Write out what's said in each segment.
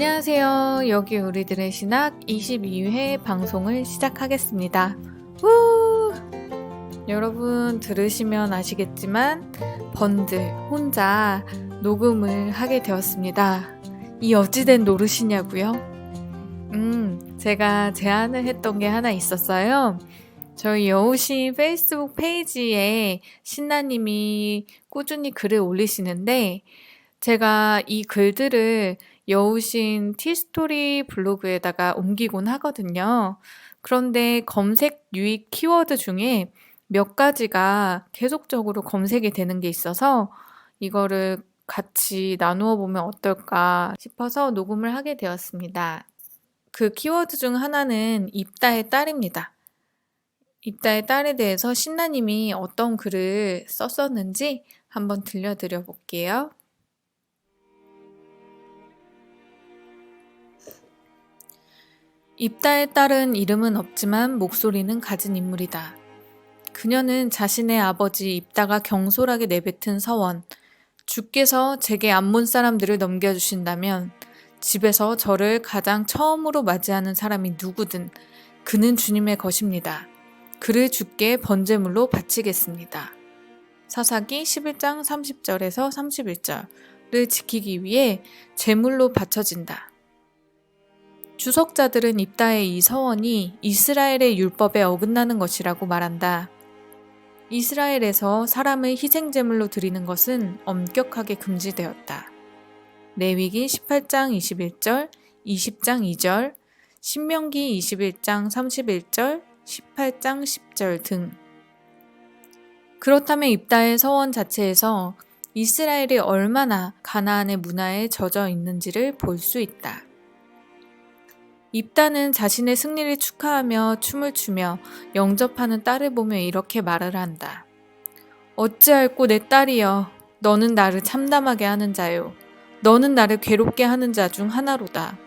안녕하세요. 여기 우리들의 신학 22회 방송을 시작하겠습니다. 우! 여러분 들으시면 아시겠지만 번들 혼자 녹음을 하게 되었습니다. 이 어찌된 노릇이냐고요? 제가 제안을 했던 게 하나 있었어요. 저희 여우신 페이스북 페이지에 신나님이 꾸준히 글을 올리시는데 제가 이 글들을 여우신 티스토리 블로그에다가 옮기곤 하거든요. 그런데 검색 유익 키워드 중에 몇 가지가 계속적으로 검색이 되는 게 있어서 이거를 같이 나누어 보면 어떨까 싶어서 녹음을 하게 되었습니다. 그 키워드 중 하나는 입다의 딸입니다. 입다의 딸에 대해서 신나님이 어떤 글을 썼었는지 한번 들려드려 볼게요. 입다의 딸은 이름은 없지만 목소리는 가진 인물이다. 그녀는 자신의 아버지 입다가 경솔하게 내뱉은 서원, 주께서 제게 암몬 사람들을 넘겨주신다면 집에서 저를 가장 처음으로 맞이하는 사람이 누구든 그는 주님의 것입니다. 그를 주께 번제물로 바치겠습니다. 사사기 11장 30절에서 31절을 지키기 위해 제물로 바쳐진다. 주석자들은 입다의 이 서원이 이스라엘의 율법에 어긋나는 것이라고 말한다. 이스라엘에서 사람을 희생제물로 드리는 것은 엄격하게 금지되었다. 레위기 18장 21절, 20장 2절, 신명기 21장 31절, 18장 10절 등. 그렇다면 입다의 서원 자체에서 이스라엘이 얼마나 가나안의 문화에 젖어 있는지를 볼 수 있다. 입다는 자신의 승리를 축하하며 춤을 추며 영접하는 딸을 보며 이렇게 말을 한다. 어찌할꼬 내 딸이여, 너는 나를 참담하게 하는 자요. 너는 나를 괴롭게 하는 자 중 하나로다.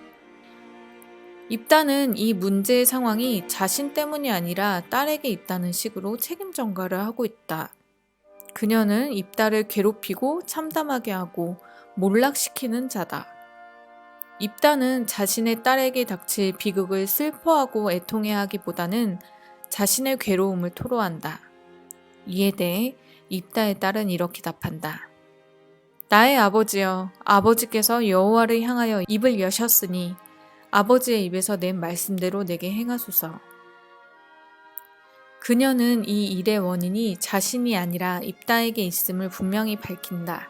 입다는 이 문제의 상황이 자신 때문이 아니라 딸에게 있다는 식으로 책임 전가를 하고 있다. 그녀는 입다를 괴롭히고 참담하게 하고 몰락시키는 자다. 입다는 자신의 딸에게 닥칠 비극을 슬퍼하고 애통해하기보다는 자신의 괴로움을 토로한다. 이에 대해 입다의 딸은 이렇게 답한다. 나의 아버지여, 아버지께서 여호와를 향하여 입을 여셨으니 아버지의 입에서 낸 말씀대로 내게 행하소서. 그녀는 이 일의 원인이 자신이 아니라 입다에게 있음을 분명히 밝힌다.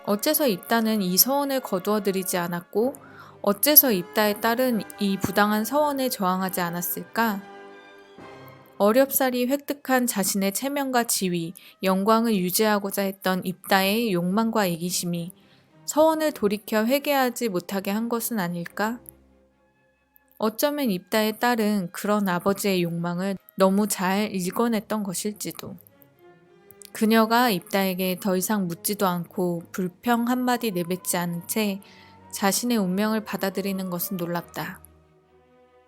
어째서 입다는 이 서원을 거두어들이지 않았고 어째서 입다의 딸은 이 부당한 서원에 저항하지 않았을까? 어렵사리 획득한 자신의 체면과 지위, 영광을 유지하고자 했던 입다의 욕망과 이기심이 서원을 돌이켜 회개하지 못하게 한 것은 아닐까? 어쩌면 입다의 딸은 그런 아버지의 욕망을 너무 잘 읽어냈던 것일지도. 그녀가 입다에게 더 이상 묻지도 않고 불평 한마디 내뱉지 않은 채 자신의 운명을 받아들이는 것은 놀랍다.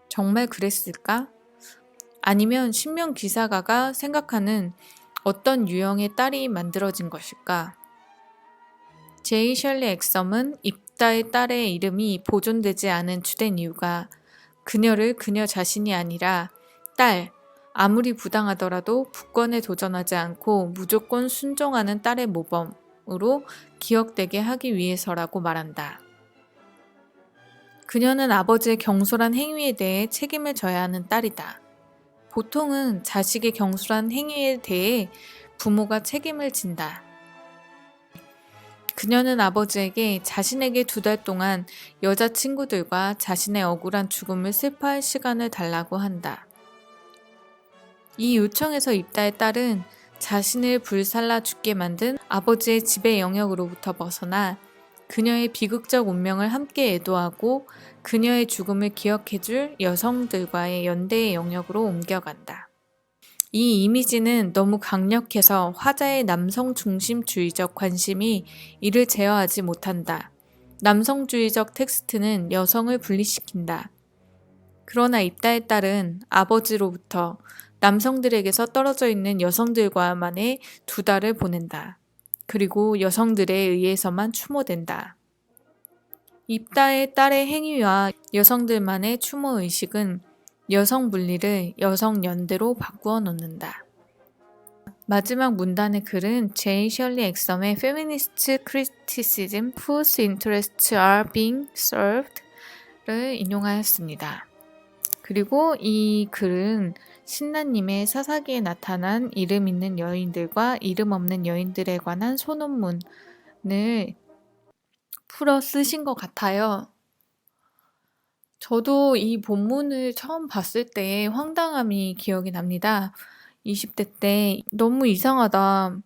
정말 그랬을까? 아니면 신명 기사가가 생각하는 어떤 유형의 딸이 만들어진 것일까? 제이 셜리 엑섬은 입다의 딸의 이름이 보존되지 않은 주된 이유가 그녀를 그녀 자신이 아니라 딸, 아무리 부당하더라도 북권에 도전하지 않고 무조건 순종하는 딸의 모범으로 기억되게 하기 위해서라고 말한다. 그녀는 아버지의 경솔한 행위에 대해 책임을 져야 하는 딸이다. 보통은 자식의 경솔한 행위에 대해 부모가 책임을 진다. 그녀는 아버지에게 자신에게 2달 동안 여자친구들과 자신의 억울한 죽음을 슬퍼할 시간을 달라고 한다. 이 요청에서 입다의 딸은 자신을 불살라 죽게 만든 아버지의 지배 영역으로부터 벗어나 그녀의 비극적 운명을 함께 애도하고 그녀의 죽음을 기억해줄 여성들과의 연대의 영역으로 옮겨간다. 이 이미지는 너무 강력해서 화자의 남성 중심주의적 관심이 이를 제어하지 못한다. 남성주의적 텍스트는 여성을 분리시킨다. 그러나 입다의 딸은 아버지로부터 남성들에게서 떨어져 있는 여성들과만의 2달을 보낸다. 그리고 여성들에 의해서만 추모된다. 입다의 딸의 행위와 여성들만의 추모 의식은 여성 분리를 여성 연대로 바꾸어 놓는다. 마지막 문단의 글은 제이 셜리 엑섬의 Feminist Criticism Whose Interests Are Being Served를 인용하였습니다. 그리고 이 글은 신라님의 사사기에 나타난 이름 있는 여인들과 이름 없는 여인들에 관한 소논문을 풀어 쓰신 것 같아요. 저도 이 본문을 처음 봤을 때 황당함이 기억이 납니다. 20대 때 너무 이상하다.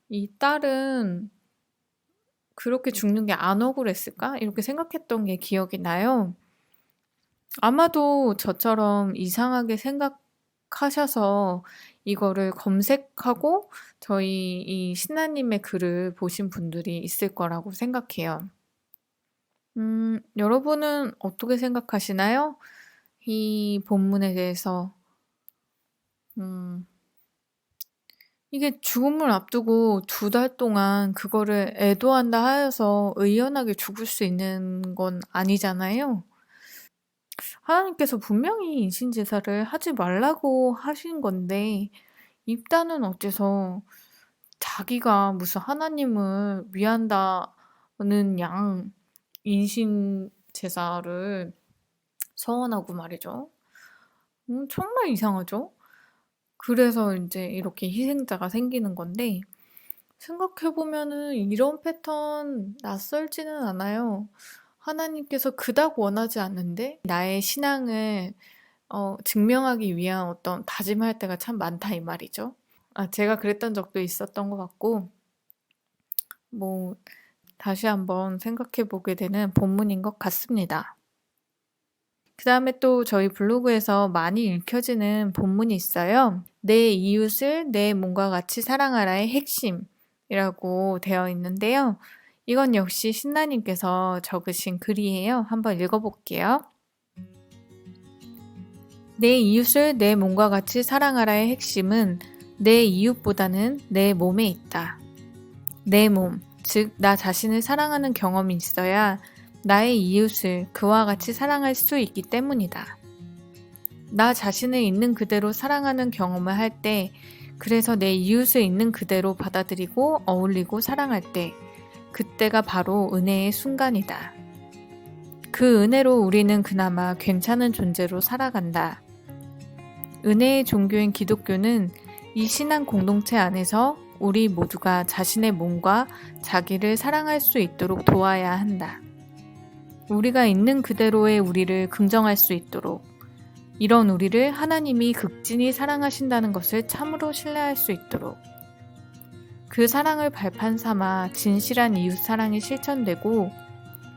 이 딸은 그렇게 죽는 게 안 억울했을까? 이렇게 생각했던 게 기억이 나요. 아마도 저처럼 이상하게 생각하셔서 이거를 검색하고 저희 이 신하님의 글을 보신 분들이 있을 거라고 생각해요. 여러분은 어떻게 생각하시나요? 이 본문에 대해서. 이게 죽음을 앞두고 2달 동안 그거를 애도한다 하여서 의연하게 죽을 수 있는 건 아니잖아요. 하나님께서 분명히 인신제사를 하지 말라고 하신 건데 입다는 어째서 자기가 무슨 하나님을 위한다는 양 인신제사를 서원하고 말이죠. 정말 이상하죠? 그래서 이제 이렇게 희생자가 생기는 건데 생각해보면은 이런 패턴 낯설지는 않아요. 하나님께서 그닥 원하지 않는데 나의 신앙을 증명하기 위한 어떤 다짐할 때가 참 많다 이 말이죠. 제가 그랬던 적도 있었던 것 같고 뭐 다시 한번 생각해 보게 되는 본문인 것 같습니다. 그 다음에 또 저희 블로그에서 많이 읽혀지는 본문이 있어요. 내 이웃을 내 몸과 같이 사랑하라의 핵심이라고 되어 있는데요. 이건 역시 신라님께서 적으신 글이에요. 한번 읽어볼게요. 내 이웃을 내 몸과 같이 사랑하라의 핵심은 내 이웃보다는 내 몸에 있다. 내 몸, 즉 나 자신을 사랑하는 경험이 있어야 나의 이웃을 그와 같이 사랑할 수 있기 때문이다. 나 자신을 있는 그대로 사랑하는 경험을 할 때, 그래서 내 이웃을 있는 그대로 받아들이고 어울리고 사랑할 때, 그때가 바로 은혜의 순간이다. 그 은혜로 우리는 그나마 괜찮은 존재로 살아간다. 은혜의 종교인 기독교는 이 신앙 공동체 안에서 우리 모두가 자신의 몸과 자기를 사랑할 수 있도록 도와야 한다. 우리가 있는 그대로의 우리를 긍정할 수 있도록, 이런 우리를 하나님이 극진히 사랑하신다는 것을 참으로 신뢰할 수 있도록, 그 사랑을 발판 삼아 진실한 이웃 사랑이 실천되고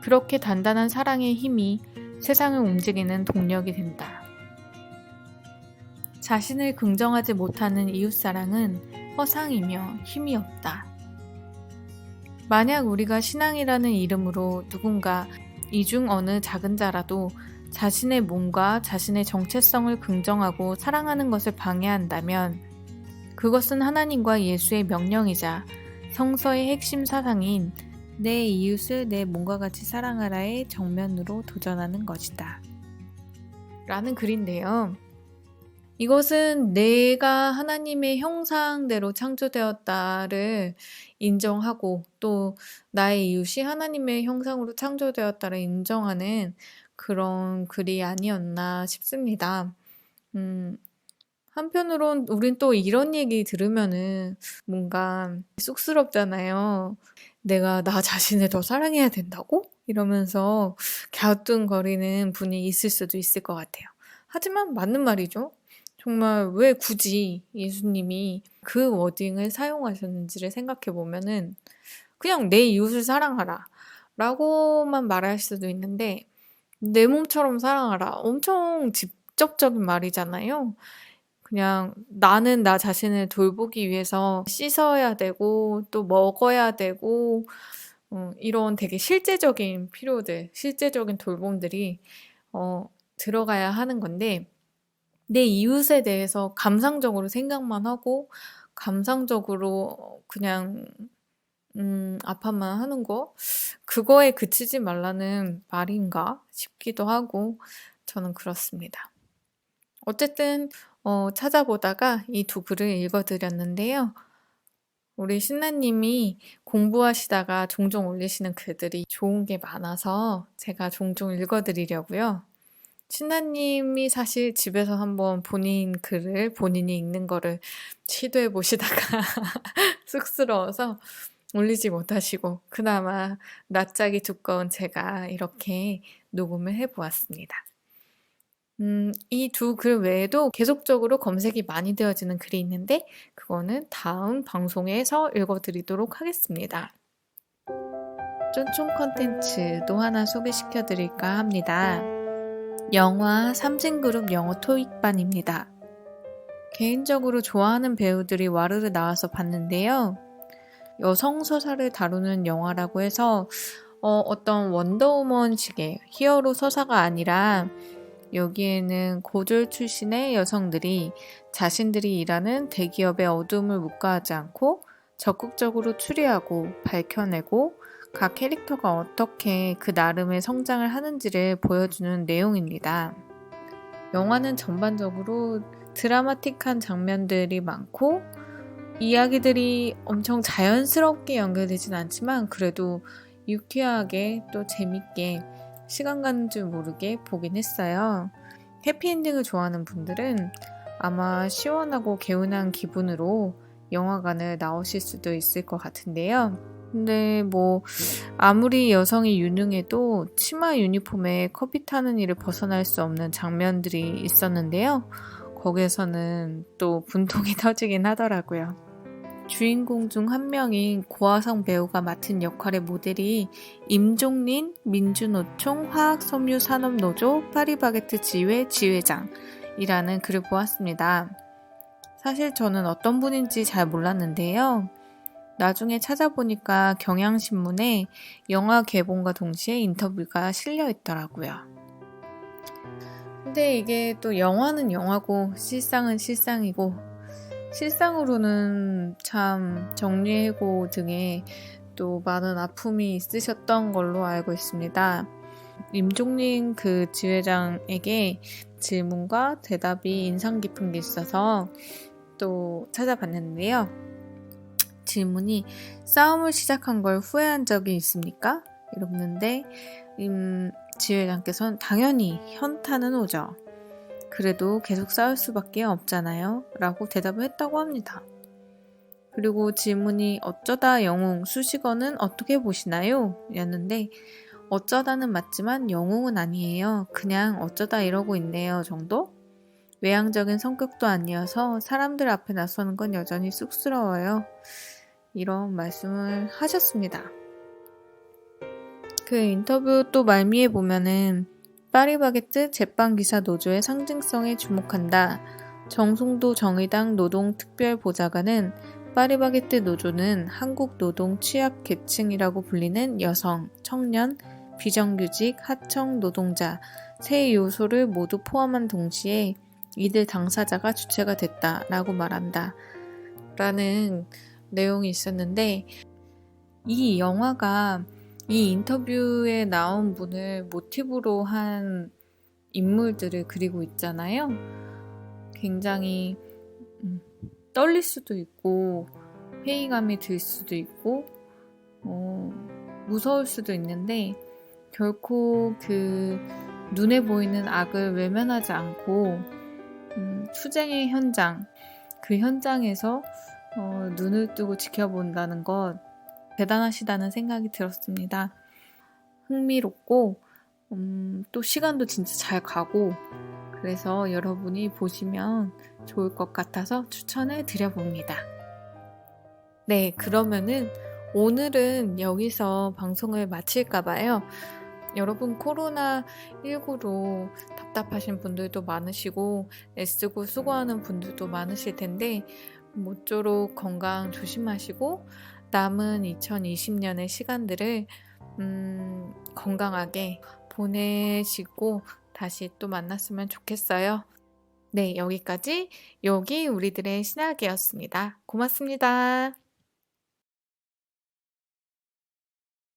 그렇게 단단한 사랑의 힘이 세상을 움직이는 동력이 된다. 자신을 긍정하지 못하는 이웃 사랑은 허상이며 힘이 없다. 만약 우리가 신앙이라는 이름으로 누군가 이 중 어느 작은 자라도 자신의 몸과 자신의 정체성을 긍정하고 사랑하는 것을 방해한다면 그것은 하나님과 예수의 명령이자 성서의 핵심 사상인 내 이웃을 내 몸과 같이 사랑하라의 정면으로 도전하는 것이다. 라는 글인데요. 이것은 내가 하나님의 형상대로 창조되었다를 인정하고 또 나의 이웃이 하나님의 형상으로 창조되었다를 인정하는 그런 글이 아니었나 싶습니다. 한편으론 우린 또 이런 얘기 들으면은 뭔가 쑥스럽잖아요. 내가 나 자신을 더 사랑해야 된다고? 이러면서 갸우뚱거리는 분이 있을 수도 있을 것 같아요. 하지만 맞는 말이죠. 정말 왜 굳이 예수님이 그 워딩을 사용하셨는지를 생각해 보면은 그냥 내 이웃을 사랑하라 라고만 말할 수도 있는데 내 몸처럼 사랑하라. 엄청 직접적인 말이잖아요. 그냥 나는 나 자신을 돌보기 위해서 씻어야 되고 또 먹어야 되고 이런 되게 실제적인 필요들, 실제적인 돌봄들이 들어가야 하는 건데 내 이웃에 대해서 감상적으로 생각만 하고 감상적으로 그냥 아파만 하는 거? 그거에 그치지 말라는 말인가 싶기도 하고 저는 그렇습니다. 어쨌든 찾아보다가 이 두 글을 읽어드렸는데요. 우리 신나님이 공부하시다가 종종 올리시는 글들이 좋은 게 많아서 제가 종종 읽어드리려고요. 신나님이 사실 집에서 한번 본인 글을 본인이 읽는 거를 시도해 보시다가 쑥스러워서 올리지 못하시고 그나마 낯짝이 두꺼운 제가 이렇게 녹음을 해 보았습니다. 이 두 글 외에도 계속적으로 검색이 많이 되어지는 글이 있는데 그거는 다음 방송에서 읽어드리도록 하겠습니다. 쫀쫀 컨텐츠도 하나 소개시켜 드릴까 합니다. 영화 삼진그룹 영어 토익반입니다. 개인적으로 좋아하는 배우들이 와르르 나와서 봤는데요. 여성 서사를 다루는 영화라고 해서 어떤 원더우먼식의 히어로 서사가 아니라 여기에는 고졸 출신의 여성들이 자신들이 일하는 대기업의 어둠을 묵과하지 않고 적극적으로 추리하고 밝혀내고 각 캐릭터가 어떻게 그 나름의 성장을 하는지를 보여주는 내용입니다. 영화는 전반적으로 드라마틱한 장면들이 많고 이야기들이 엄청 자연스럽게 연결되진 않지만 그래도 유쾌하게 또 재밌게 시간 가는 줄 모르게 보긴 했어요. 해피엔딩을 좋아하는 분들은 아마 시원하고 개운한 기분으로 영화관을 나오실 수도 있을 것 같은데요. 근데 아무리 여성이 유능해도 치마 유니폼에 커피 타는 일을 벗어날 수 없는 장면들이 있었는데요. 거기에서는 또 분통이 터지긴 하더라고요. 주인공 중 한 명인 고화성 배우가 맡은 역할의 모델이 임종린 민주노총 화학섬유산업노조 파리바게트 지회 지회장이라는 글을 보았습니다. 사실 저는 어떤 분인지 잘 몰랐는데요. 나중에 찾아보니까 경향신문에 영화 개봉과 동시에 인터뷰가 실려 있더라고요. 근데 이게 또 영화는 영화고 실상은 실상이고 실상으로는 참 정리해고 등에 또 많은 아픔이 있으셨던 걸로 알고 있습니다. 임종린 그 지회장에게 질문과 대답이 인상 깊은 게 있어서 또 찾아봤는데요. 질문이 싸움을 시작한 걸 후회한 적이 있습니까? 이러는데 지회장께서는 당연히 현타는 오죠. 그래도 계속 싸울 수밖에 없잖아요. 라고 대답을 했다고 합니다. 그리고 질문이 어쩌다 영웅 수식어는 어떻게 보시나요? 였는데 어쩌다는 맞지만 영웅은 아니에요. 그냥 어쩌다 이러고 있네요 정도? 외향적인 성격도 아니어서 사람들 앞에 나서는 건 여전히 쑥스러워요. 이런 말씀을 하셨습니다. 그 인터뷰 또 말미에 보면은 파리바게뜨 제빵기사 노조의 상징성에 주목한다. 정송도 정의당 노동특별보좌관은 파리바게뜨 노조는 한국 노동 취약 계층이라고 불리는 여성, 청년, 비정규직, 하청 노동자 세 요소를 모두 포함한 동시에 이들 당사자가 주체가 됐다라고 말한다. 라는 내용이 있었는데 이 영화가 이 인터뷰에 나온 분을 모티브로 한 인물들을 그리고 있잖아요. 굉장히 떨릴 수도 있고 회의감이 들 수도 있고 무서울 수도 있는데 결코 그 눈에 보이는 악을 외면하지 않고 투쟁의 현장, 그 현장에서 눈을 뜨고 지켜본다는 것 대단하시다는 생각이 들었습니다. 흥미롭고 또 시간도 진짜 잘 가고 그래서 여러분이 보시면 좋을 것 같아서 추천을 드려봅니다. 네, 그러면은 오늘은 여기서 방송을 마칠까봐요. 여러분 코로나19로 답답하신 분들도 많으시고 애쓰고 수고하는 분들도 많으실 텐데 모쪼록 건강 조심하시고 남은 2020년의 시간들을 건강하게 보내시고 다시 또 만났으면 좋겠어요. 네, 여기까지 여기 우리들의 신학이었습니다. 고맙습니다.